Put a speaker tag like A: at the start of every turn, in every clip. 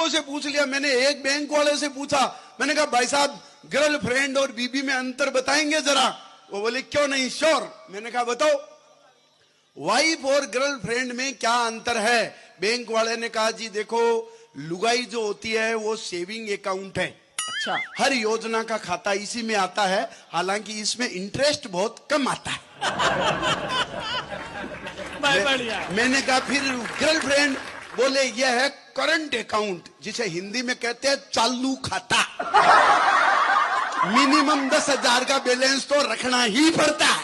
A: से पूछ लिया, मैंने एक बैंक वाले से पूछा, मैंने कहा भाई साहब गर्लफ्रेंड और बीबी में अंतर बताएंगे जरा। वो बोले क्यों नहीं, श्योर। मैंने कहा बताओ वाइफ और गर्लफ्रेंड में क्या अंतर है। बैंक वाले ने कहा जी देखो, लुगाई जो होती है वो सेविंग अकाउंट है,
B: अच्छा,
A: हर योजना का खाता इसी में आता है, हालांकि इसमें इंटरेस्ट बहुत कम आता है। मैंने कहा फिर गर्लफ्रेंड, बोले यह है करंट अकाउंट, जिसे हिंदी में कहते हैं चालू खाता। मिनिमम 10,000 का बैलेंस तो रखना ही पड़ता है।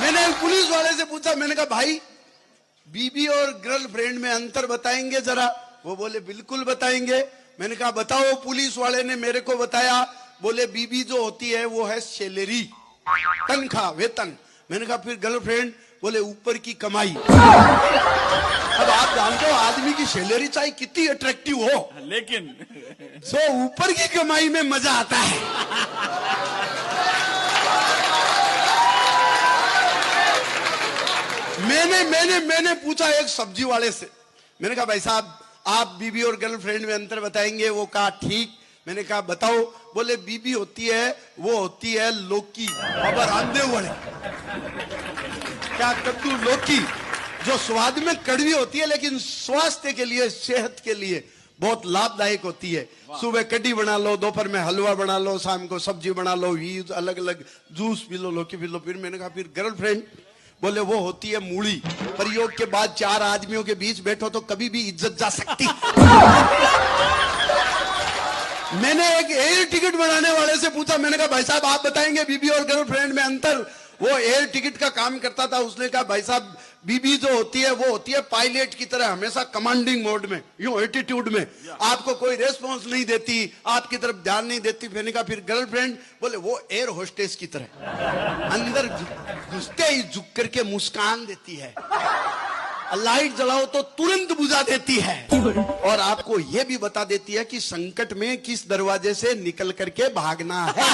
A: मैंने पुलिस वाले से पूछा, मैंने कहा भाई बीबी और गर्लफ्रेंड में अंतर बताएंगे जरा। वो बोले बिल्कुल बताएंगे। मैंने कहा बताओ। पुलिस वाले ने मेरे को बताया, बोले बीबी जो होती है वो है सैलरी, तनख्वाह, वेतन। मैंने कहा फिर गर्लफ्रेंड, बोले ऊपर की कमाई। अब आप जानते हो आदमी की सैलरी चाहे कितनी अट्रैक्टिव हो,
B: लेकिन
A: सो ऊपर की कमाई में मजा आता है। मैंने पूछा एक सब्जी वाले से, मैंने कहा भाई साहब आप बीबी और गर्लफ्रेंड में अंतर बताएंगे। वो कहा ठीक। मैंने कहा बताओ। बोले बीबी होती है वो होती है लौकी, अब रांधे वाले क्या कद्दू, लौकी, जो स्वाद में कड़वी होती है लेकिन स्वास्थ्य के लिए, सेहत के लिए बहुत लाभदायक होती है। सुबह कढ़ी बना लो, दोपहर में हलवा बना लो, शाम को सब्जी बना लो, अलग अलग जूस पी लो, लौकी पी लो। फिर मैंने कहा फिर गर्लफ्रेंड, बोले वो होती है मूली, प्रयोग के बाद 4 आदमियों के बीच बैठो तो कभी भी इज्जत जा सकती। मैंने एक एयर टिकट बनाने वाले से पूछा, मैंने कहा भाई साहब आप बताएंगे बीबी और गर्लफ्रेंड में अंतर। वो एयर टिकट का काम करता था। उसने कहा भाई साहब बीबी जो होती है वो होती है पायलट की तरह, हमेशा कमांडिंग मोड में, यूं एटीट्यूड में, आपको कोई रेस्पॉन्स नहीं देती, आपकी तरफ ध्यान नहीं देती। मैंने कहा फिर गर्लफ्रेंड, बोले वो एयर होस्टेस की तरह, अंदर घुसते ही झुक करके मुस्कान देती है, लाइट जलाओ तो तुरंत बुझा देती है, और आपको यह भी बता देती है कि संकट में किस दरवाजे से निकल करके भागना है।